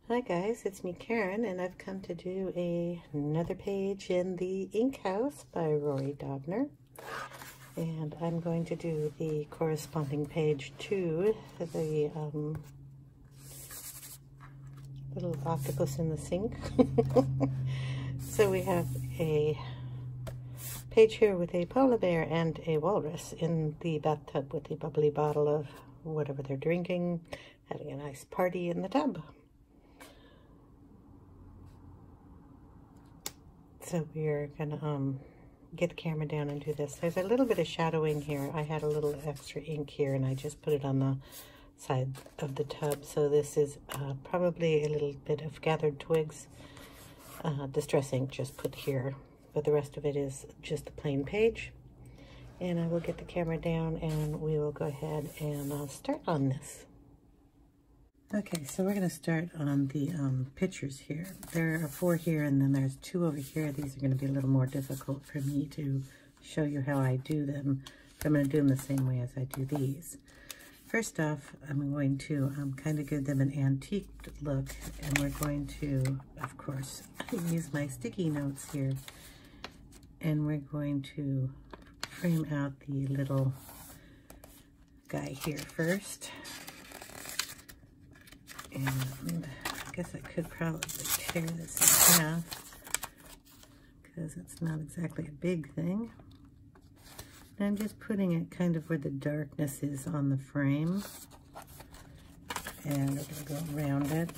Hi guys, it's me Karen, and I've come to do another page in the Ink House by Rory Dobner. And I'm going to do the corresponding page to the little octopus in the sink. So we have a page here with a polar bear and a walrus in the bathtub with a bubbly bottle of whatever they're drinking, having a nice party in the tub. So we're gonna get the camera down and do this. There's a little bit of shadowing here. I had a little extra ink here and I just put it on the side of the tub. So this is probably a little bit of gathered twigs, distress ink just put here, but the rest of it is just a plain page. And I will get the camera down and we will go ahead and start on this. Okay, so we're going to start on the pictures here. There are 4 here, and then there's 2 over here. These are going to be a little more difficult for me to show you how I do them. I'm going to do them the same way as I do these. First off, I'm going to kind of give them an antique look, and we're going to, of course, use my sticky notes here. And we're going to frame out the little guy here first. And I guess I could probably tear this in half because it's not exactly a big thing. And I'm just putting it kind of where the darkness is on the frame. And we're going to go around it.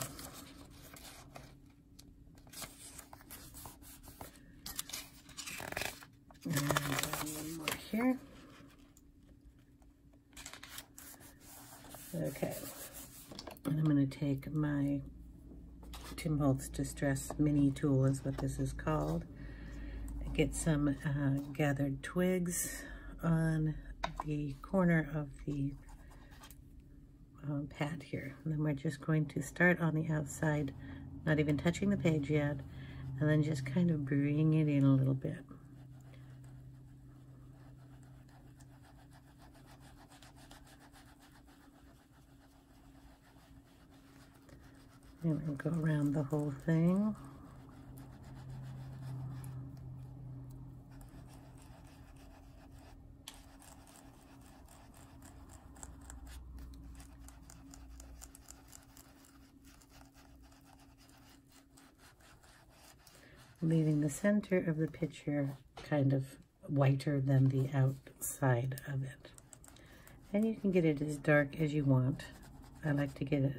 And one more here. Okay. And I'm going to take my Tim Holtz Distress Mini Tool, is what this is called, and get some gathered twigs on the corner of the pad here. And then we're just going to start on the outside, not even touching the page yet, and then just kind of bring it in a little bit. And we'll go around the whole thing. Leaving the center of the picture kind of whiter than the outside of it. And you can get it as dark as you want. I like to get it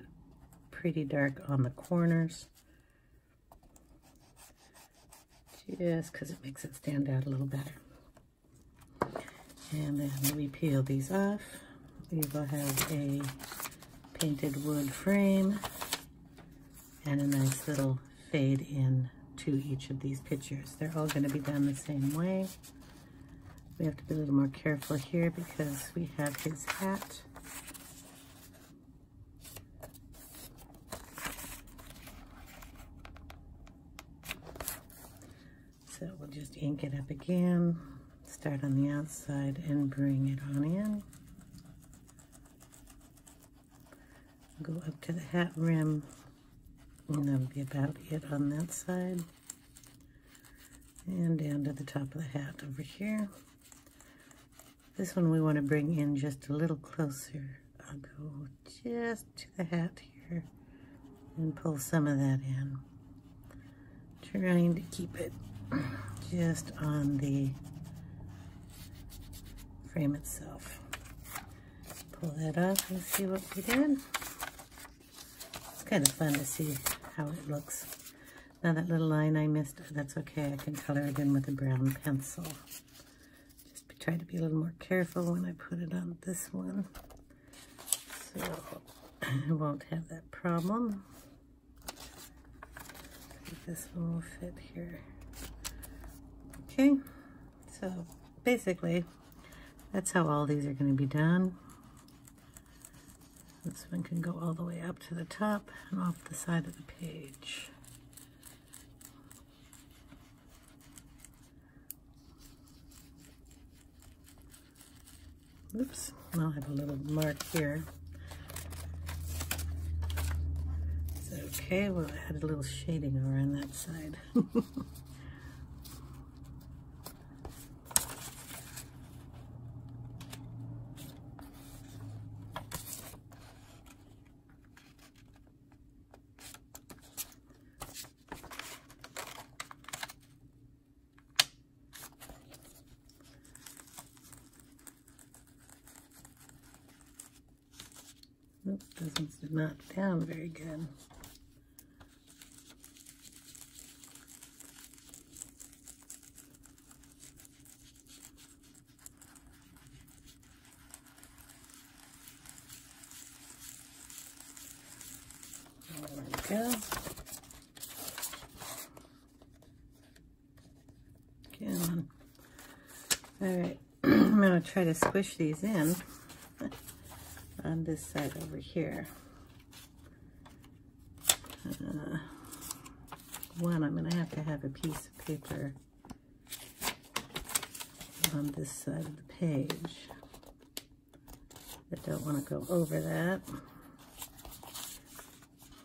pretty dark on the corners, just because it makes it stand out a little better. And then we peel these off. We will have a painted wood frame and a nice little fade in to each of these pictures. They're all going to be done the same way. We have to be a little more careful here because we have his hat. So we'll just ink it up again, start on the outside and bring it on in. Go up to the hat rim, and that'll be about it on that side. And down to the top of the hat over here. This one we want to bring in just a little closer. I'll go just to the hat here and pull some of that in. Trying to keep it just on the frame itself. Pull that up and see what we did. It's kind of fun to see how it looks. Now that little line I missed, that's okay. I can color it in with a brown pencil. Just try to be a little more careful when I put it on this one, so I won't have that problem. I think this one will fit here. Okay, so basically, that's how all these are going to be done. This one can go all the way up to the top and off the side of the page. Oops, I'll have a little mark here. So Okay, we'll add a little shading over on that side. Nope, doesn't knot down very good. There we go. Come on. All right, I'm going to try to squish these in on this side over here. One, I'm going to have a piece of paper on this side of the page. I don't want to go over that.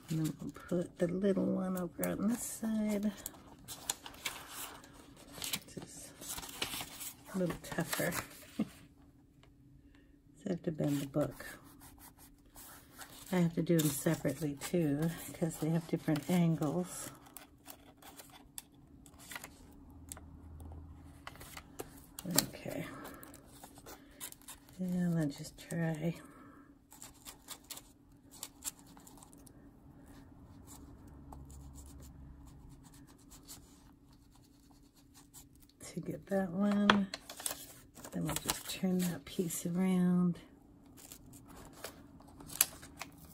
And then we'll put the little one over on this side. This is a little tougher. So I have to bend the book. I have to do them separately too, because they have different angles. Okay. And I'll just try to get that one. Then we'll just turn that piece around.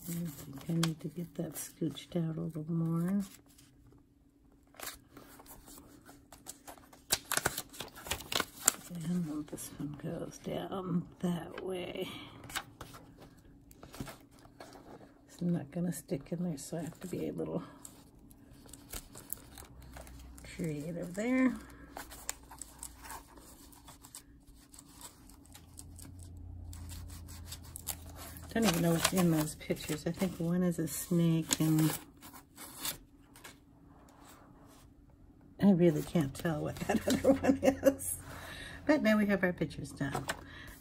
I think I need to get that scooched out a little more. And then this one goes down that way. It's not going to stick in there, so I have to be a little creative there. I don't even know what's in those pictures. I think one is a snake, and I really can't tell what that other one is. But now we have our pictures done.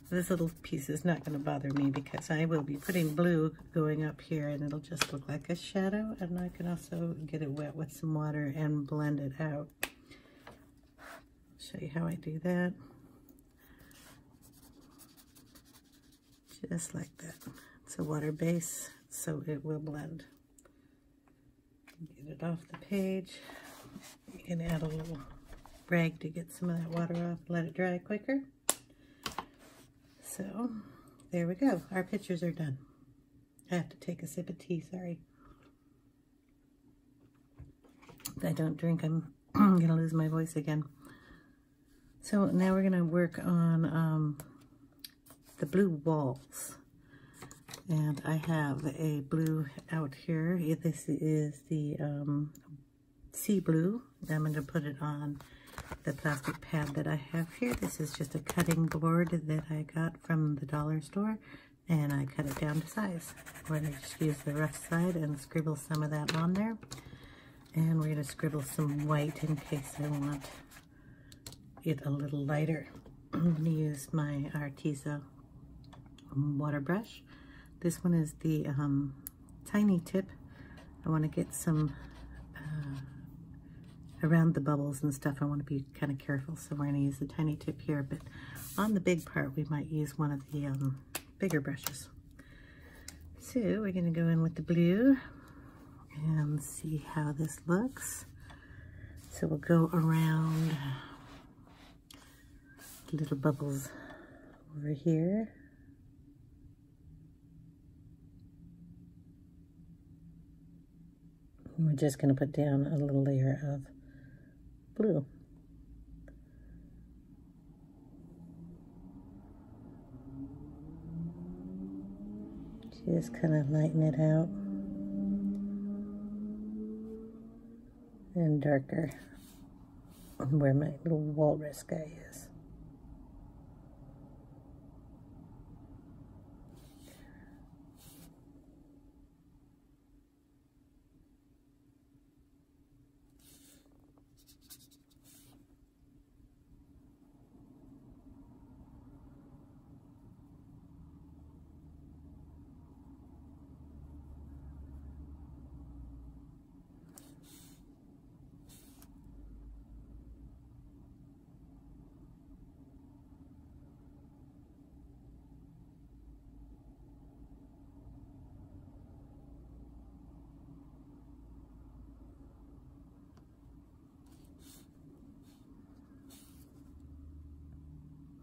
This little piece is not going to bother me because I will be putting blue going up here, and it'll just look like a shadow. And I can also get it wet with some water and blend it out. Show you how I do that. Just like that. It's a water base, so it will blend. Get it off the page. You can add a little rag to get some of that water off, let it dry quicker. So, there we go. Our pictures are done. I have to take a sip of tea, sorry. If I don't drink, I'm going to lose my voice again. So now we're going to work on the blue walls. And I have a blue out here. This is the sea blue. I'm going to put it on the plastic pad that I have here. This is just a cutting board that I got from the dollar store, and I cut it down to size. We're going to just use the rough side and scribble some of that on there. And we're going to scribble some white in case I want it a little lighter. I'm going to use my Arteza water brush. This one is the tiny tip. I want to get some around the bubbles and stuff. I want to be kind of careful, so we're going to use the tiny tip here, but on the big part we might use one of the bigger brushes. So we're going to go in with the blue and see how this looks. So we'll go around the little bubbles over here. And we're just going to put down a little layer of blue. Just kind of lighten it out. And darker where my little walrus guy is.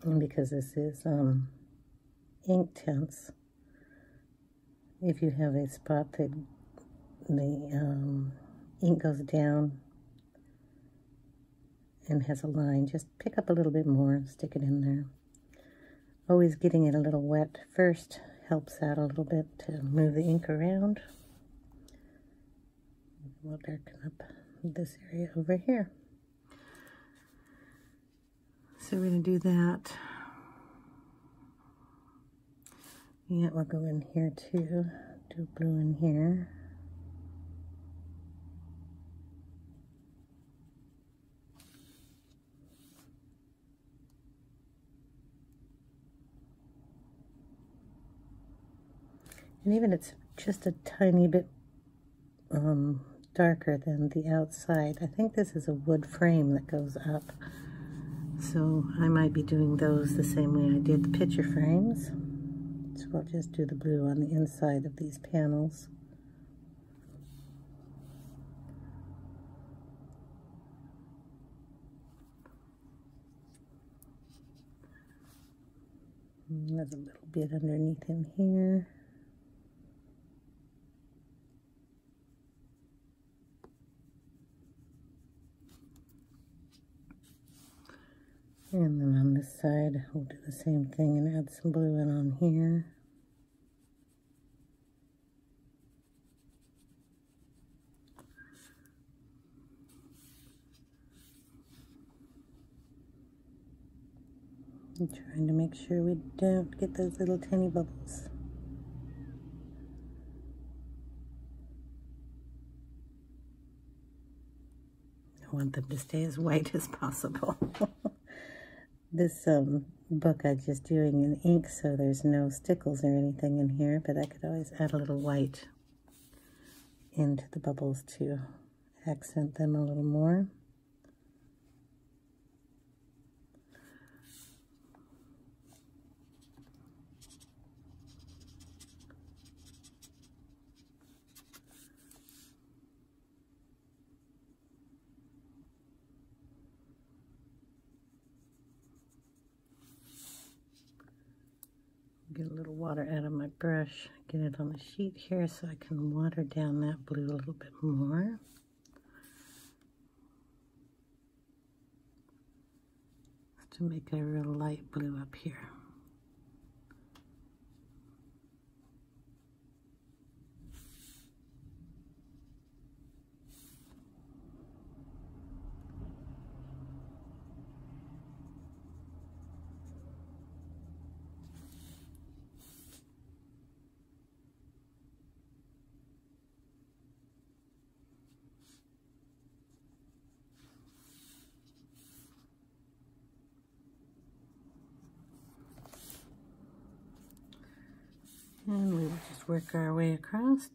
And because this is Inktense, if you have a spot that the ink goes down and has a line, just pick up a little bit more and stick it in there. Always getting it a little wet first helps out a little bit to move the ink around. We'll darken up this area over here. So we're going to do that. Yeah, we'll go in here too. Do blue in here. And even it's just a tiny bit darker than the outside. I think this is a wood frame that goes up. So I might be doing those the same way I did the picture frames. So I'll just do the blue on the inside of these panels. There's a little bit underneath in here. And then on this side, we'll do the same thing and add some blue in on here. I'm trying to make sure we don't get those little tiny bubbles. I want them to stay as white as possible. This book I'm just doing in ink, so there's no stickles or anything in here, but I could always add a little white into the bubbles to accent them a little more. Get a little water out of my brush, get it on the sheet here so I can water down that blue a little bit more. To make a real light blue up here. And we will just work our way across.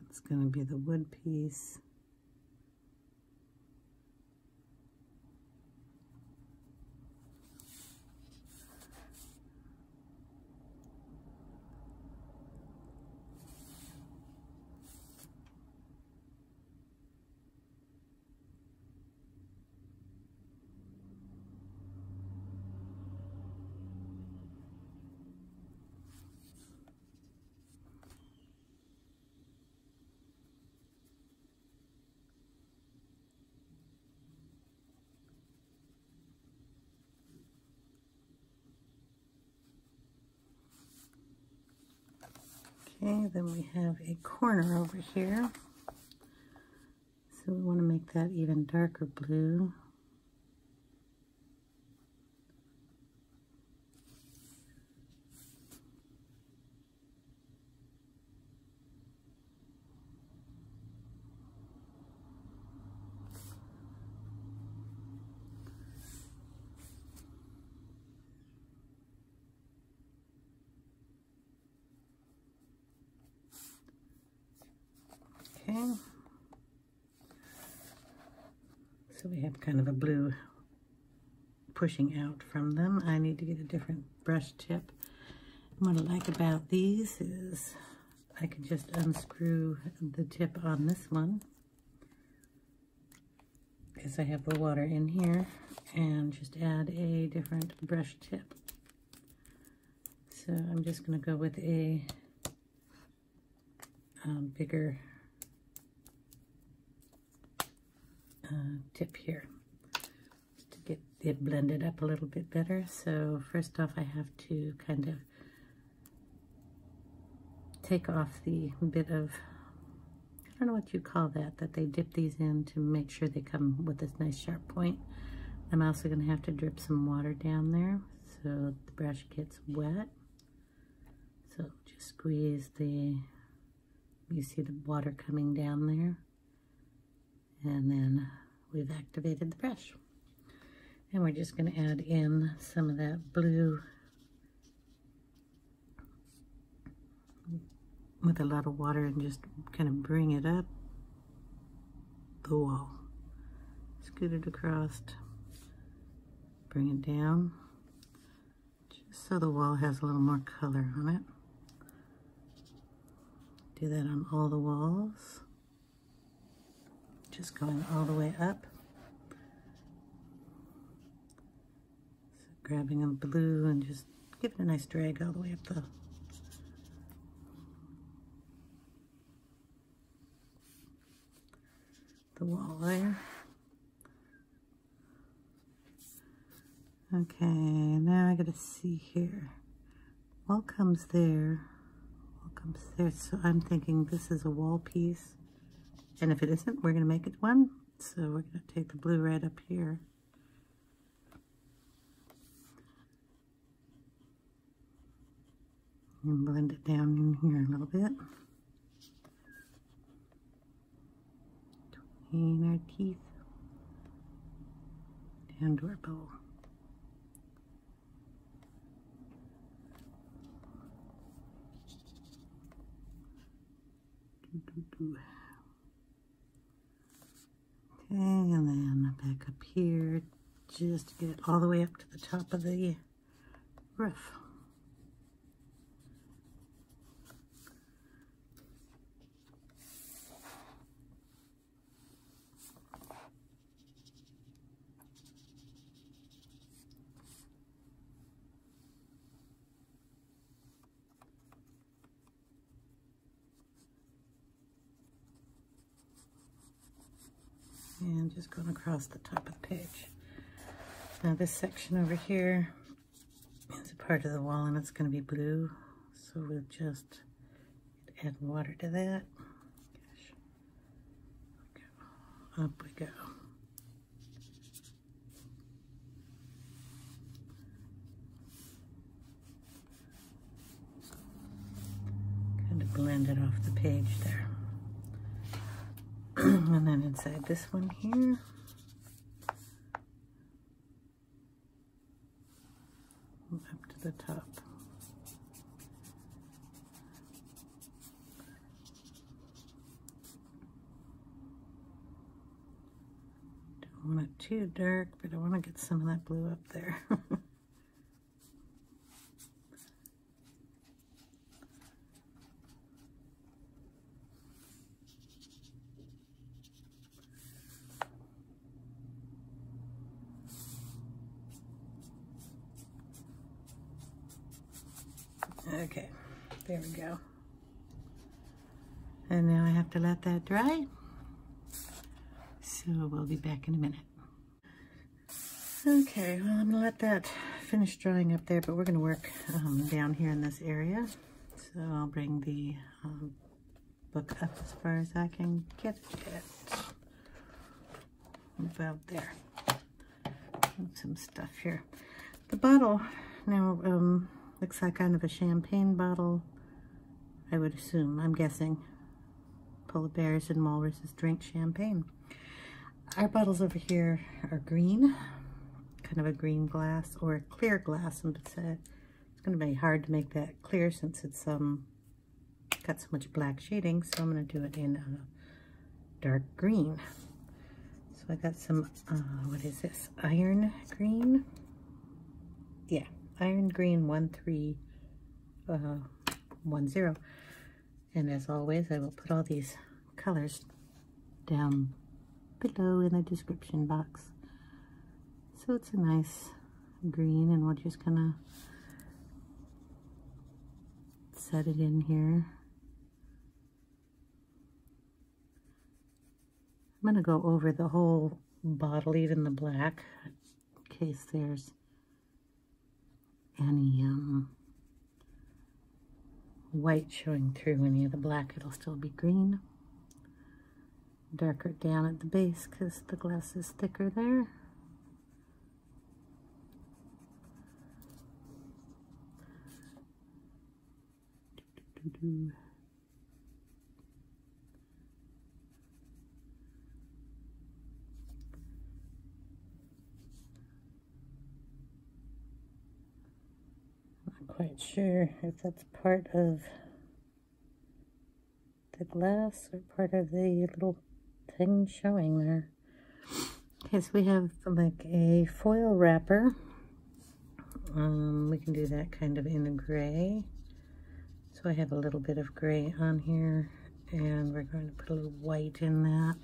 That's going to be the wood piece. Okay, then we have a corner over here. So we want to make that even darker blue. Okay, so we have kind of a blue pushing out from them. I need to get a different brush tip. And what I like about these is I can just unscrew the tip on this one, because I have the water in here, and just add a different brush tip. So I'm just going to go with a bigger tip here to get it blended up a little bit better. So first off, I have to kind of take off the bit of, I don't know what you call that they dip these in to make sure they come with this nice sharp point. I'm also going to have to drip some water down there so the brush gets wet. So just squeeze you see the water coming down there, and then we've activated the brush. And we're just going to add in some of that blue with a lot of water and just kind of bring it up the wall. Scoot it across, bring it down, just so the wall has a little more color on it. Do that on all the walls, just going all the way up. So grabbing a blue and just give it a nice drag all the way up the wall there. Okay, now I gotta see here. Wall comes there. Comes there, so I'm thinking this is a wall piece, and if it isn't, we're going to make it one. So we're going to take the blue right up here and blend it down in here a little bit between our teeth down to our bowl. Okay, and then back up here, just to get it all the way up to the top of the roof. And just going across the top of the page. Now this section over here is a part of the wall, and it's going to be blue, so we'll just add water to that. Gosh. Up we go. Kind of blend it off the page there. And then inside this one here, up to the top. Don't want it too dark, but I want to get some of that blue up there. Okay, there we go. And now I have to let that dry. So we'll be back in a minute. Okay, well, I'm gonna let that finish drying up there, but we're gonna work down here in this area. So I'll bring the book up as far as I can get it. About there. And some stuff here. The bottle now looks like kind of a champagne bottle, I would assume. I'm guessing. Polar bears and walruses drink champagne. Our bottles over here are green, kind of a green glass or a clear glass, and it's going to be hard to make that clear since it's got so much black shading. So I'm going to do it in a dark green. So I got some what is this? Iron green. Yeah. Iron Green 1310. And as always, I will put all these colors down below in the description box. So it's a nice green, and we're just gonna set it in here. I'm gonna go over the whole bottle, even the black, in case there's any white showing through any of the black. It'll still be green. Darker down at the base because the glass is thicker there. Not quite sure if that's part of the glass or part of the little thing showing there. Okay, so we have like a foil wrapper. We can do that kind of in a gray. So I have a little bit of gray on here, and we're going to put a little white in that.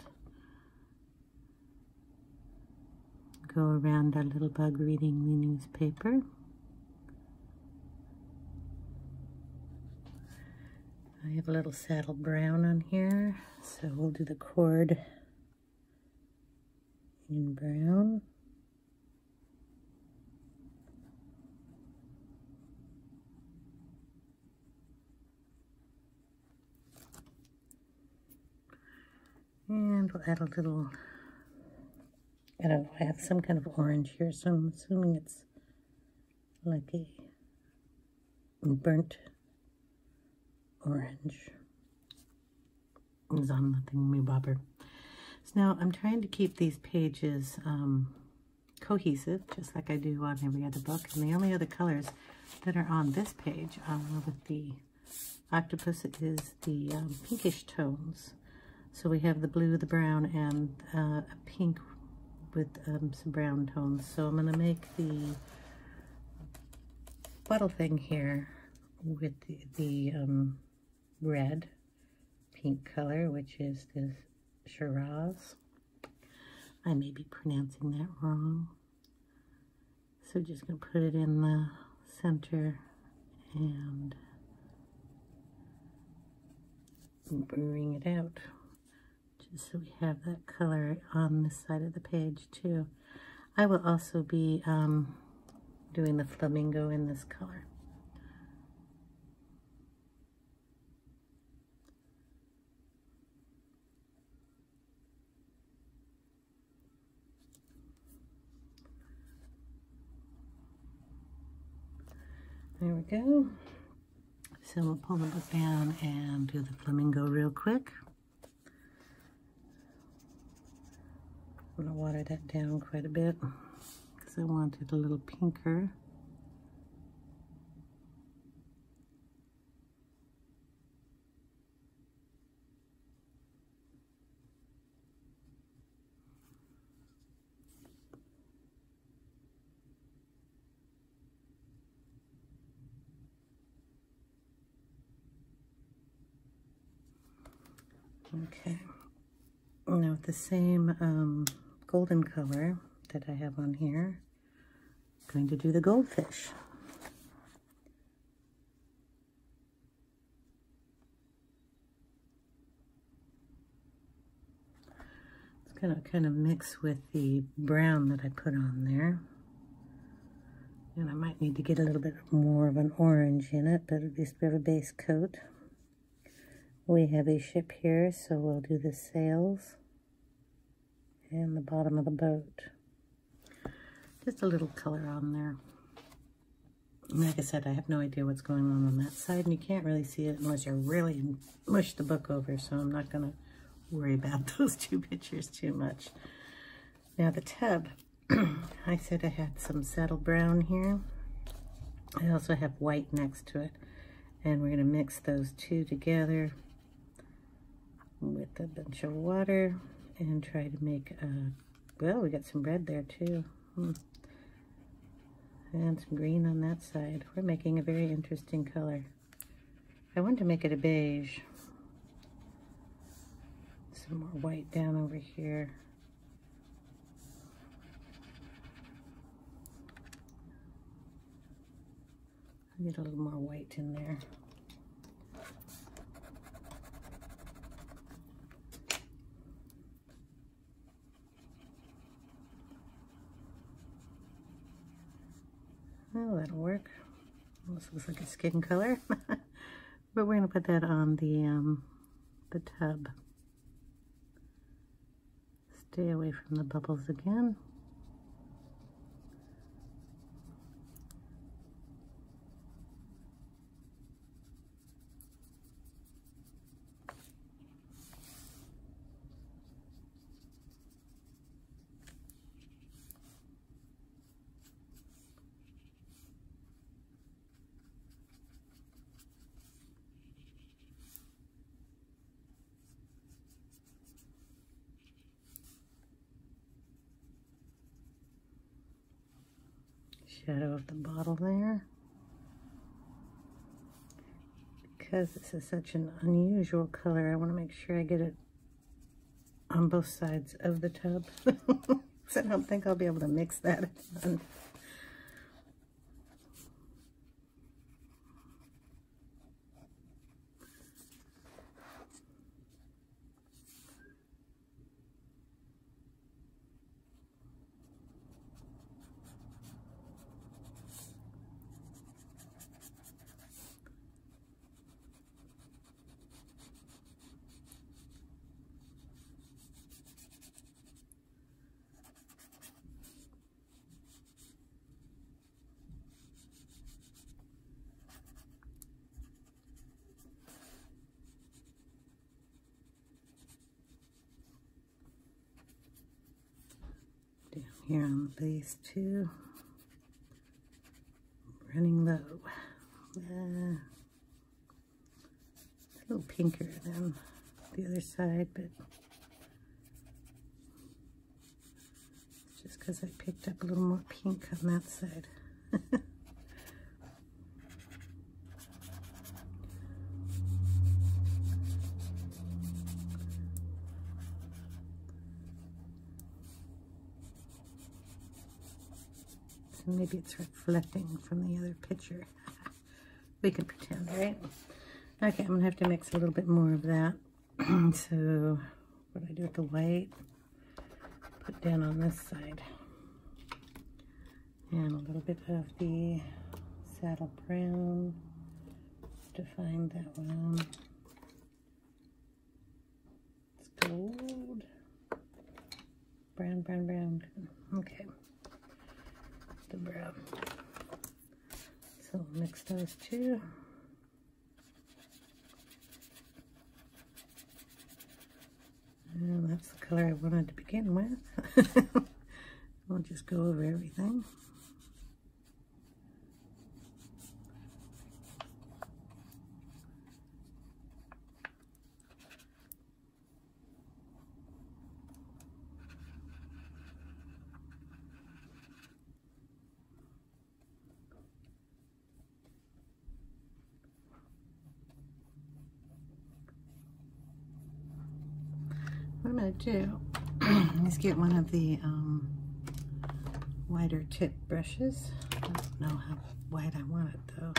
Go around our little bug reading the newspaper. I have a little saddle brown on here, so we'll do the cord in brown. And we'll add a little, I don't know, I have some kind of orange here, so I'm assuming it's like a burnt orange. It's on the thingamabobber. So now I'm trying to keep these pages cohesive, just like I do on every other book. And the only other colors that are on this page with the octopus is the pinkish tones. So we have the blue, the brown, and a pink with some brown tones. So I'm going to make the bottle thing here with the red, pink color, which is this Shiraz. I may be pronouncing that wrong. So just going to put it in the center and bring it out. So we have that color on this side of the page too. I will also be doing the flamingo in this color. There we go. So we'll pull the book down and do the flamingo real quick. I'm going to water that down quite a bit because I want it a little pinker. Okay, now with the same golden color that I have on here, I'm going to do the goldfish. It's going to kind of mix with the brown that I put on there. And I might need to get a little bit more of an orange in it, but at least we have a base coat. We have a ship here, so we'll do the sails and the bottom of the boat. Just a little color on there. Like I said, I have no idea what's going on that side, and you can't really see it unless you really mush the book over, so I'm not going to worry about those two pictures too much. Now the tub, I said I had some saddle brown here. I also have white next to it, and we're going to mix those two together with a bunch of water and try to make a, well, we got some red there too. And some green on that side. We're making a very interesting color. I want to make it a beige, some more white down over here. I'll get a little more white in there. Oh, that'll work. This looks like a skin color. But we're going to put that on the tub. Stay away from the bubbles again. Shadow of the bottle there. Because this is such an unusual color, I want to make sure I get it on both sides of the tub. So I don't think I'll be able to mix that in. Down here on the base too. Running low. It's a little pinker than the other side, but it's just because I picked up a little more pink on that side. Maybe it's reflecting from the other picture. We can pretend, right? Okay, I'm gonna have to mix a little bit more of that. So what do I do with the white? Put down on this side. And a little bit of the saddle brown. Define that one. It's gold. Brown, brown, brown. Okay. The brown. So we'll mix those two. And that's the color I wanted to begin with. We'll just go over everything. What I'm going to do is get one of the wider tip brushes. I don't know how wide I want it though.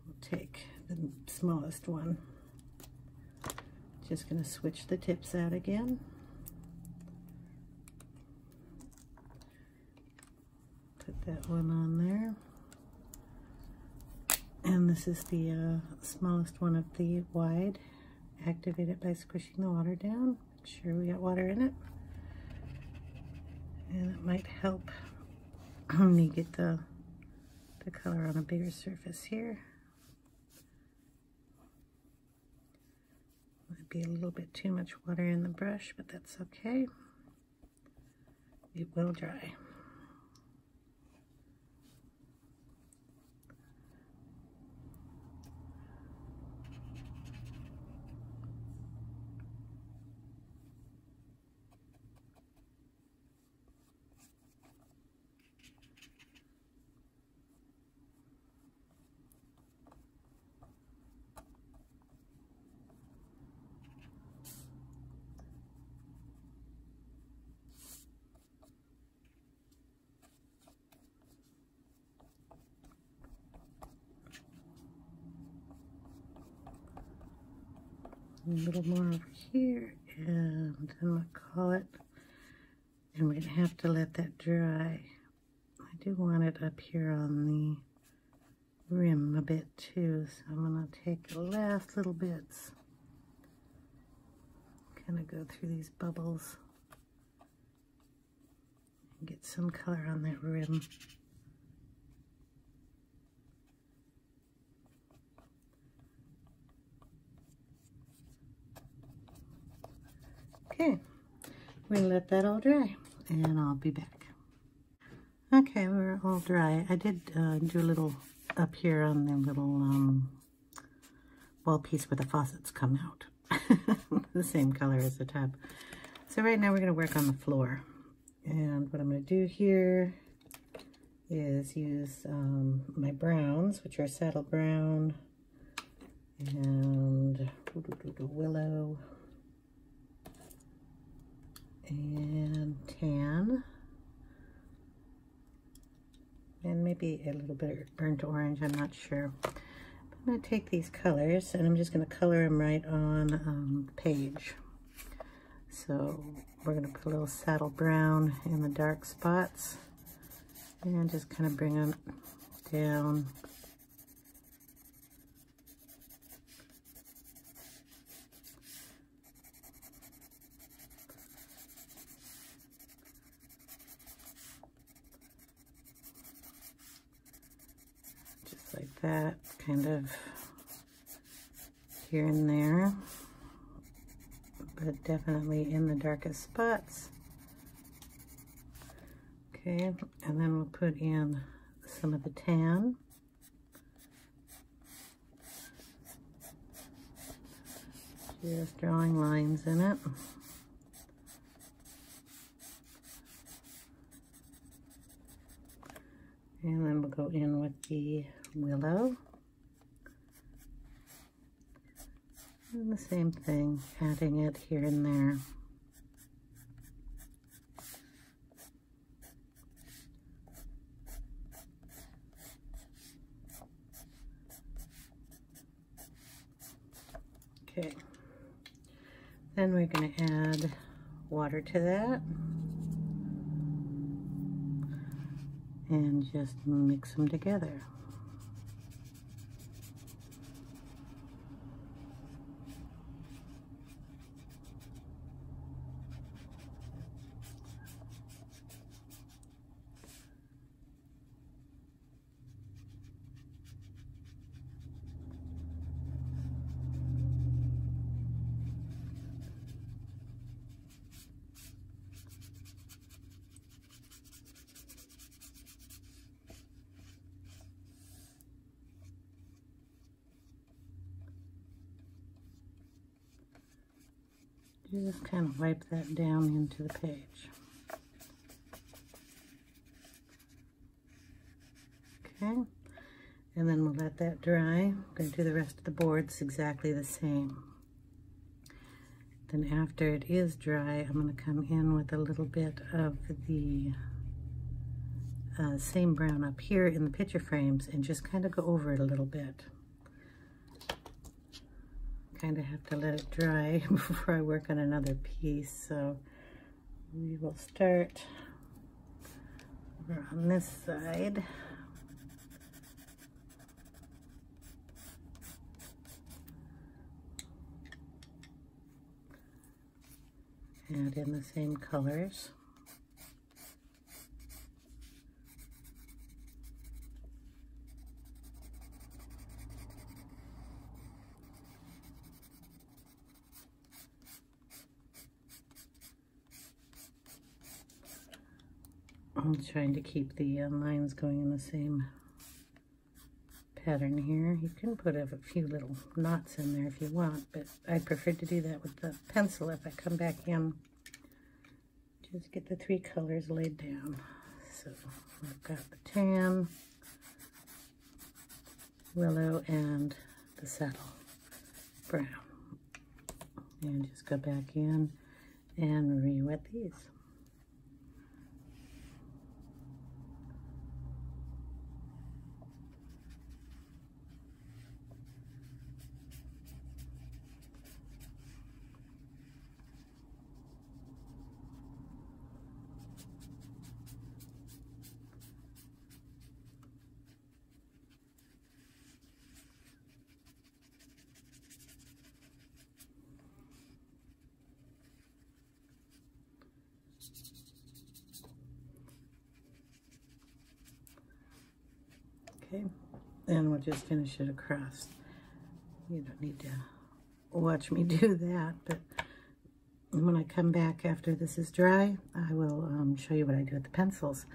We'll take the smallest one. Just going to switch the tips out again. Put that one on there. And this is the smallest one of the wide. Activate it by squishing the water down. Make sure we got water in it. And it might help me get the color on a bigger surface here. Might be a little bit too much water in the brush, but that's okay. It will dry. a little more over here, and I'm gonna call it, and we're gonna have to let that dry. I do want it up here on the rim a bit too, so I'm gonna take the last little bits, kind of go through these bubbles and get some color on that rim. Okay, we're gonna let that all dry, and I'll be back. Okay, we're all dry. I did do a little up here on the little wall piece where the faucets come out. The same color as the tub. So right now we're gonna work on the floor. And what I'm gonna do here is use my browns, which are saddle brown and willow and tan, and maybe a little bit of burnt orange, I'm not sure. But I'm going to take these colors and I'm just going to color them right on the page. So we're going to put a little saddle brown in the dark spots and just kind of bring them down. Like that, kind of here and there, but definitely in the darkest spots. Okay, and then we'll put in some of the tan. Just drawing lines in it. And then we'll go in with the willow. And the same thing, adding it here and there. Okay. Then we're going to add water to that. And just mix them together. Just kind of wipe that down into the page. Okay, and then we'll let that dry. I'm going to do the rest of the boards exactly the same. Then after it is dry, I'm going to come in with a little bit of the same brown up here in the picture frames and just kind of go over it a little bit. Kind of have to let it dry before I work on another piece, so we will start over on this side. Add in the same colors. I'm trying to keep the lines going in the same pattern here. You can put a few little knots in there if you want, but I prefer to do that with the pencil if I come back in. Just get the three colors laid down. So I've got the tan, willow, and the saddle brown. And just go back in and re-wet these. Okay, and we'll just finish it across. You don't need to watch me do that, but when I come back after this is dry, I will show you what I do with the pencils.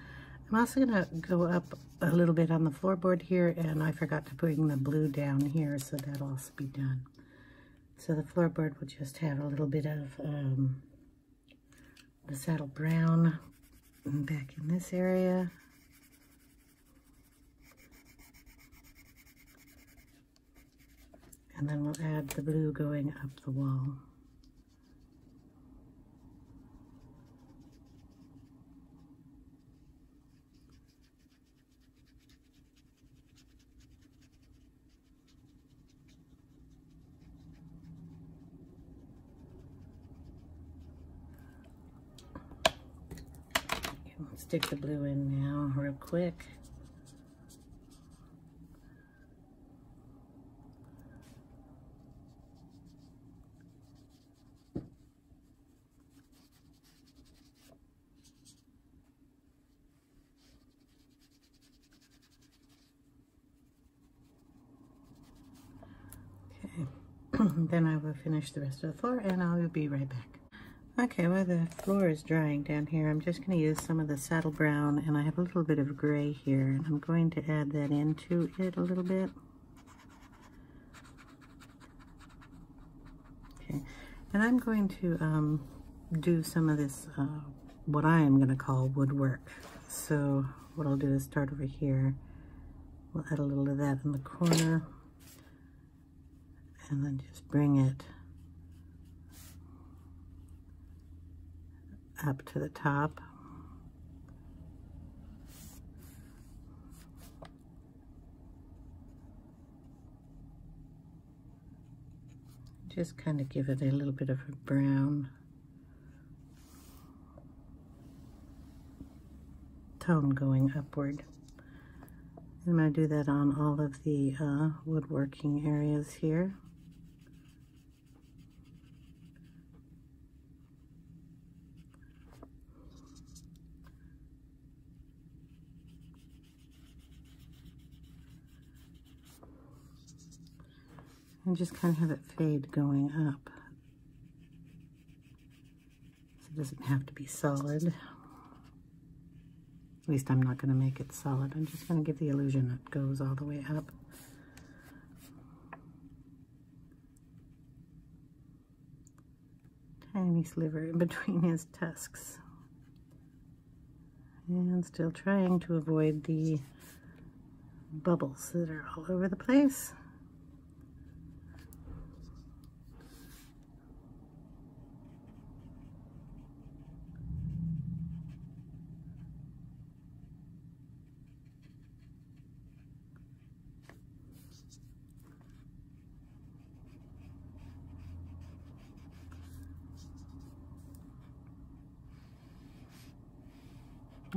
I'm also going to go up a little bit on the floorboard here, and I forgot to bring the blue down here, so that'll also be done. So the floorboard will just have a little bit of the saddle brown back in this area. And then we'll add the blue going up the wall. Stick the blue in now real quick. Okay, then I will finish the rest of the floor and I'll be right back. Okay, while the floor is drying down here, I'm just going to use some of the saddle brown, and I have a little bit of gray here, and I'm going to add that into it a little bit. Okay, and I'm going to do some of this, what I am going to call woodwork. So what I'll do is start over here. We'll add a little of that in the corner, and then just bring it up to the top. Just kind of give it a little bit of a brown tone going upward. I'm going to do that on all of the woodworking areas here. And just kind of have it fade going up. So it doesn't have to be solid. At least I'm not going to make it solid. I'm just going to give the illusion that it goes all the way up. Tiny sliver in between his tusks. And still trying to avoid the bubbles that are all over the place.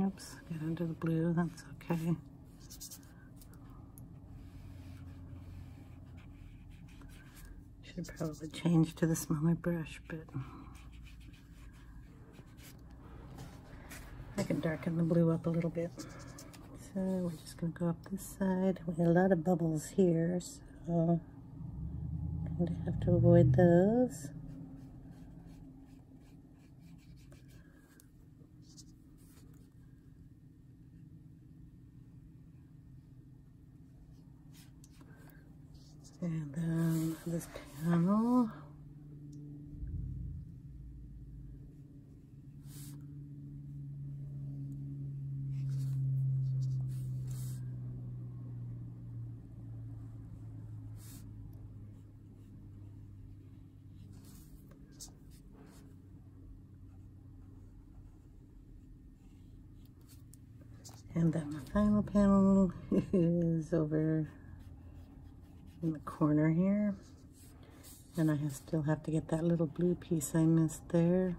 Oops, get into the blue, that's okay. Should probably change to the smaller brush, but I can darken the blue up a little bit. So we're just going to go up this side. We got a lot of bubbles here, so I'm going to have to avoid those. And then this panel. And then the final panel is over in the corner here, and I still have to get that little blue piece I missed there.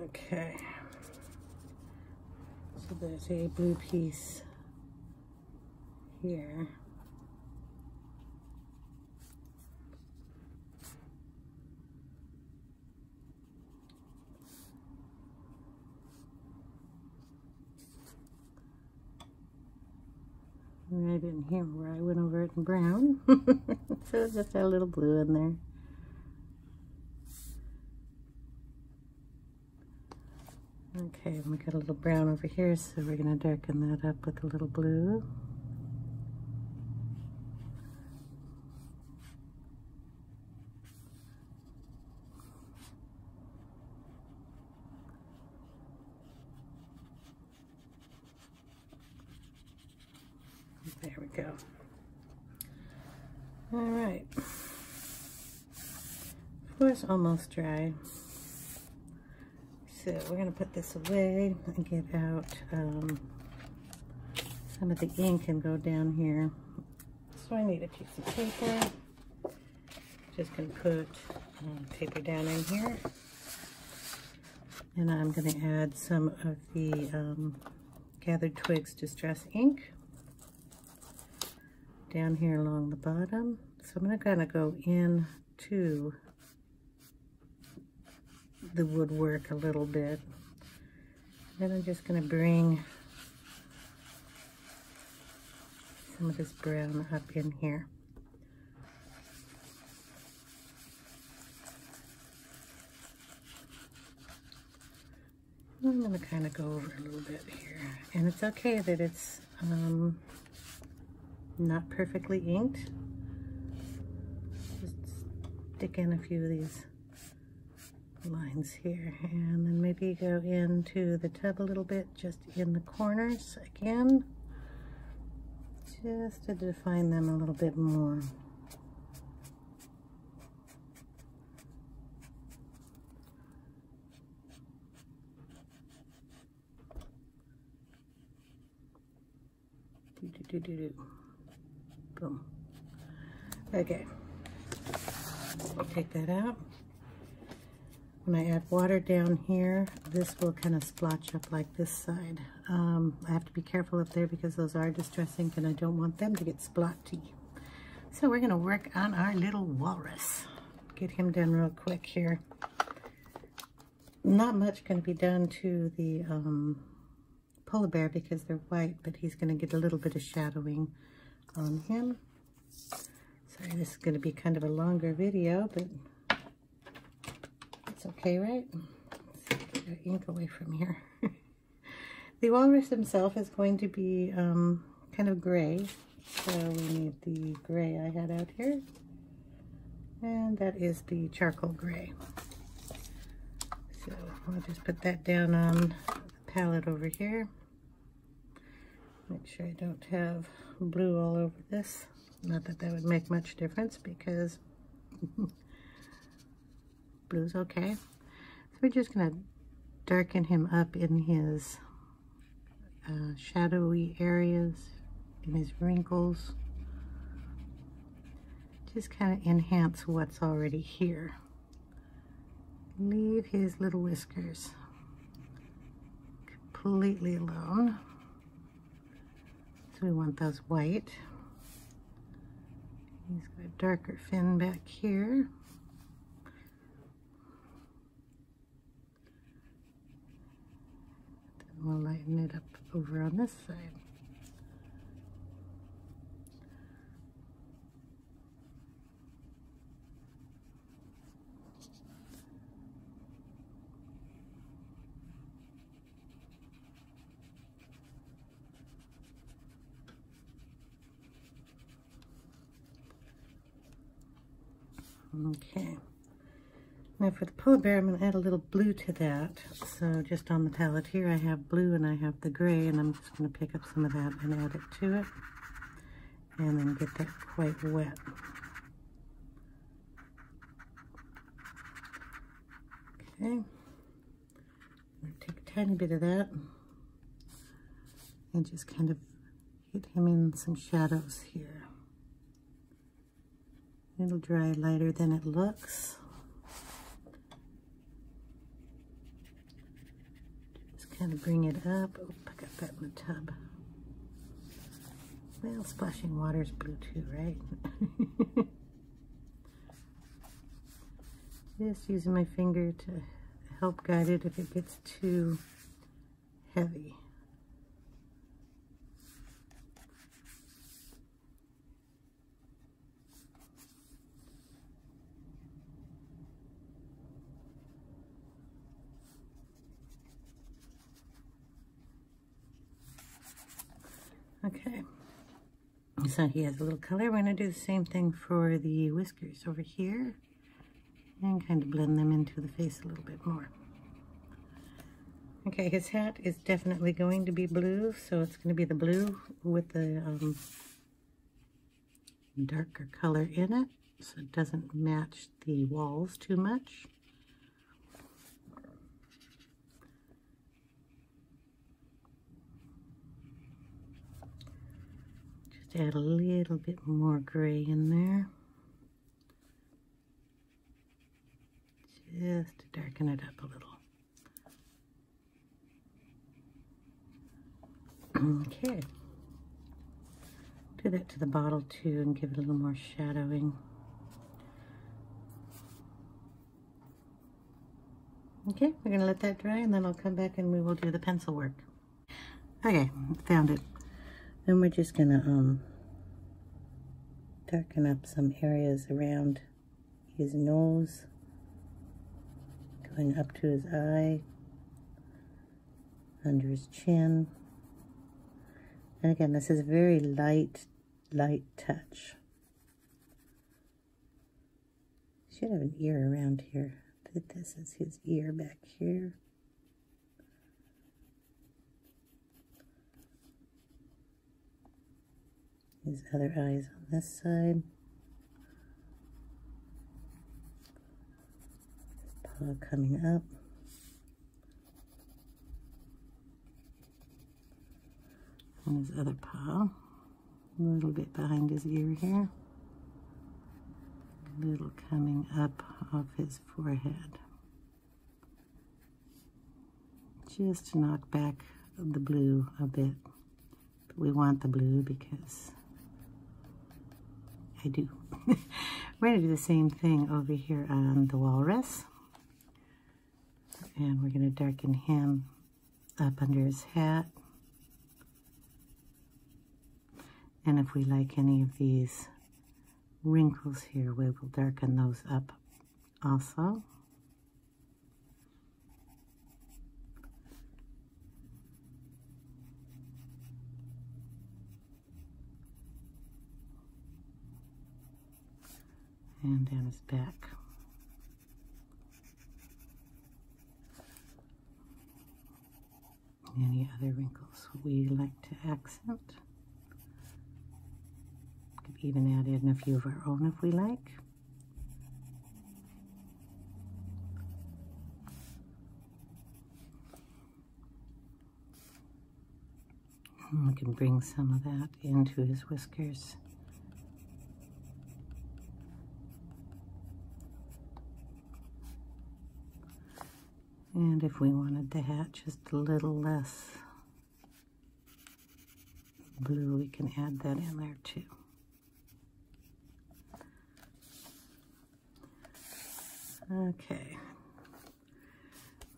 Okay, so there's a blue piece here. right in here where I went over it in brown. So it's just a little blue in there. Okay, we got a little brown over here, so we're going to darken that up with a little blue. There we go. All right. Floor's almost dry. So we're going to put this away and get out some of the ink and go down here. So I need a piece of paper. Just going to put paper down in here. And I'm going to add some of the Gathered Twigs Distress ink down here along the bottom. So I'm going to kind of go into the woodwork a little bit. Then I'm just going to bring some of this brown up in here. I'm going to kind of go over a little bit here. And it's okay that it's not perfectly inked. Just stick in a few of these lines here, and then maybe go into the tub a little bit, just in the corners again, just to define them a little bit more. Boom. Okay, I'll take that out. When I add water down here, this will kind of splotch up like this side. I have to be careful up there because those are distress ink and I don't want them to get splotchy. So we're going to work on our little walrus. Get him done real quick here. Not much going to be done to the polar bear because they're white, but he's going to get a little bit of shadowing on him. Sorry, this is going to be kind of a longer video, but it's okay, right? Let's get the ink away from here. The walrus himself is going to be kind of gray, so we need the gray I had out here, and that is the charcoal gray. So I'll just put that down on the palette over here. Make sure I don't have blue all over this. Not that that would make much difference because blue's okay. So we're just going to darken him up in his shadowy areas, in his wrinkles. Just kind of enhance what's already here. Leave his little whiskers completely alone. So we want those white. He's got a darker fin back here. Then we'll lighten it up over on this side. Okay, now for the polar bear, I'm going to add a little blue to that. So just on the palette here, I have blue and I have the gray, and I'm just going to pick up some of that and add it to it, and then get that quite wet. Okay, I'm going to take a tiny bit of that and just kind of hit him in some shadows here. It'll dry lighter than it looks. Just kind of bring it up. Oh, I got that in the tub. Well, splashing water's blue too, right? Just using my finger to help guide it if it gets too heavy. So he has a little color. We're going to do the same thing for the whiskers over here and kind of blend them into the face a little bit more. Okay, his hat is definitely going to be blue, so it's going to be the blue with the darker color in it, so it doesn't match the walls too much. Just add a little bit more gray in there, just to darken it up a little. Okay. Do that to the bottle too and give it a little more shadowing. Okay, we're going to let that dry and then I'll come back and we will do the pencil work. Okay, found it. And we're just going to darken up some areas around his nose, going up to his eye, under his chin. And again, this is a very light touch. Should have an ear around here. This is his ear back here. His other eye is on this side. His paw coming up. And his other paw, a little bit behind his ear here, a little coming up off his forehead, just to knock back the blue a bit. But we want the blue because I do. We're going to do the same thing over here on the walrus, and we're going to darken him up under his hat. And if we like any of these wrinkles here, we will darken those up also. And down his back. Any other wrinkles we like to accent. Even add in a few of our own if we like. And we can bring some of that into his whiskers. And if we wanted the hat just a little less blue, we can add that in there too. Okay,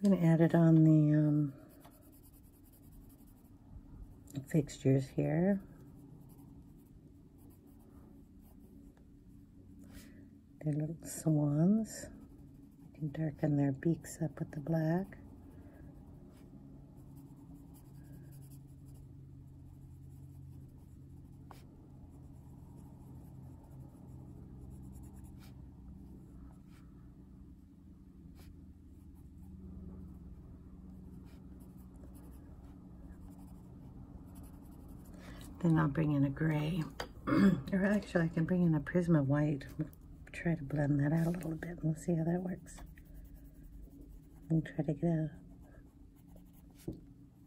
I'm going to add it on the fixtures here. They're little swans. You can darken their beaks up with the black. Then I'll bring in a gray, or actually I can bring in a Prisma white. Try to blend that out a little bit and we'll see how that works. And try to get a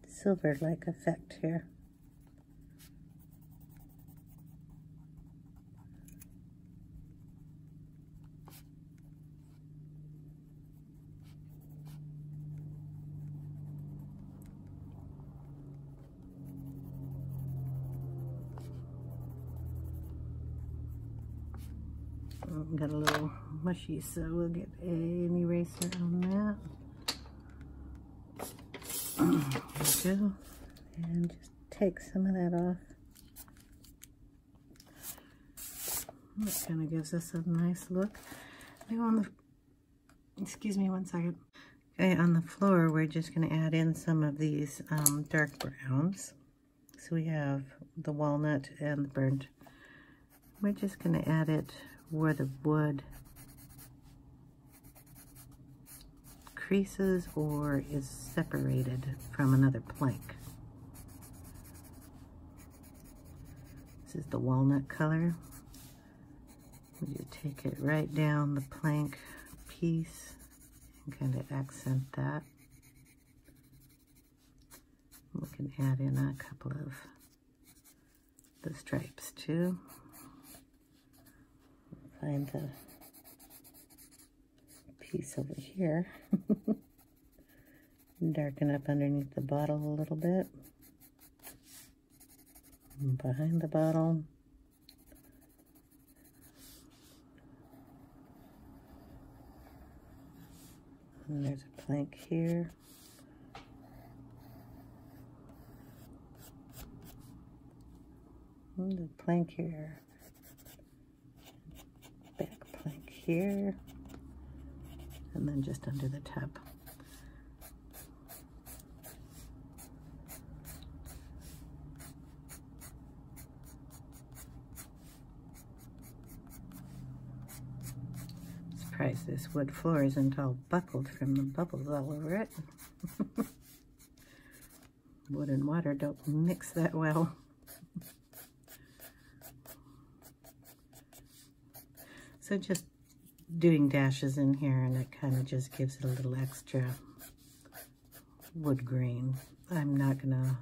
silver-like effect here. Got a little mushy, so we'll get an eraser on that. There we go. And just take some of that off. That kind of gives us a nice look. Now on the, excuse me one second. Okay, on the floor, we're just going to add in some of these dark browns. So we have the walnut and the burnt We're just going to add it where the wood creases or is separated from another plank. This is the walnut color. You take it right down the plank piece and kind of accent that. We can add in a couple of the stripes too. Find the piece over here. Darken up underneath the bottle a little bit. And behind the bottle. And there's a plank here. And a plank here. Back plank here. And then just under the tub. Surprised this wood floor isn't all buckled from the bubbles all over it. Wood and water don't mix that well. So just doing dashes in here, and it kind of just gives it a little extra wood grain. I'm not gonna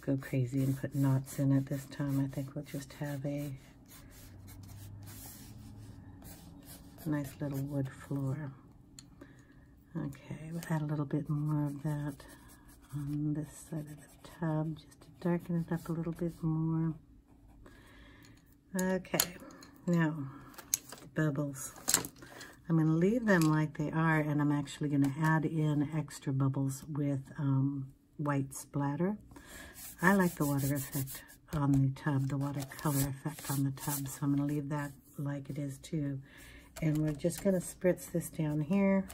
go crazy and put knots in it this time. I think we'll just have a nice little wood floor. Okay, we'll add a little bit more of that on this side of the tub just to darken it up a little bit more. Okay, now the bubbles. I'm going to leave them like they are, and I'm actually going to add in extra bubbles with white splatter. I like the water effect on the tub, the watercolor effect on the tub, so I'm going to leave that like it is too. And we're just going to spritz this down here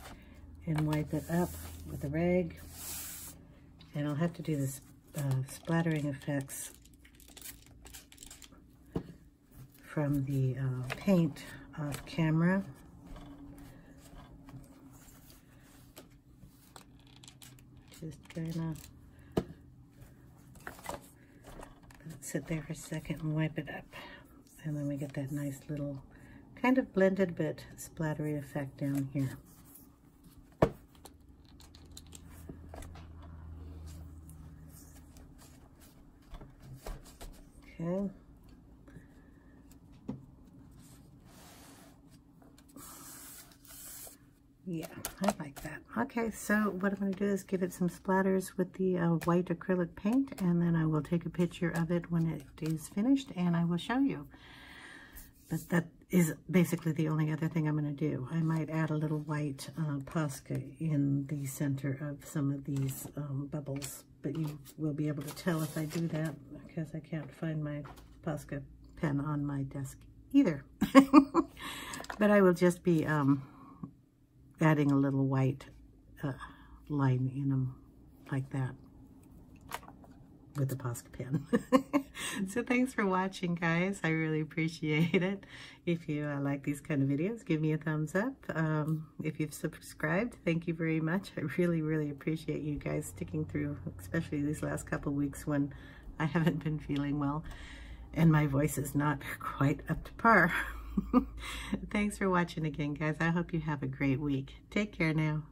and wipe it up with a rag. And I'll have to do this splattering effects from the paint off camera. Just kind of sit there for a second and wipe it up. And then we get that nice little kind of blended but splattery effect down here. Okay. Yeah, I like that. Okay, so what I'm going to do is give it some splatters with the white acrylic paint, and then I will take a picture of it when it is finished, and I will show you. But that is basically the only other thing I'm going to do. I might add a little white posca in the center of some of these bubbles, but you will be able to tell if I do that because I can't find my posca pen on my desk either. But I will just be adding a little white line in them like that with the posca pen. So thanks for watching, guys. I really appreciate it. If you like these kind of videos, give me a thumbs up. If you've subscribed, thank you very much. I really appreciate you guys sticking through, especially these last couple weeks when I haven't been feeling well and my voice is not quite up to par. Thanks for watching again, guys. I hope you have a great week. Take care now.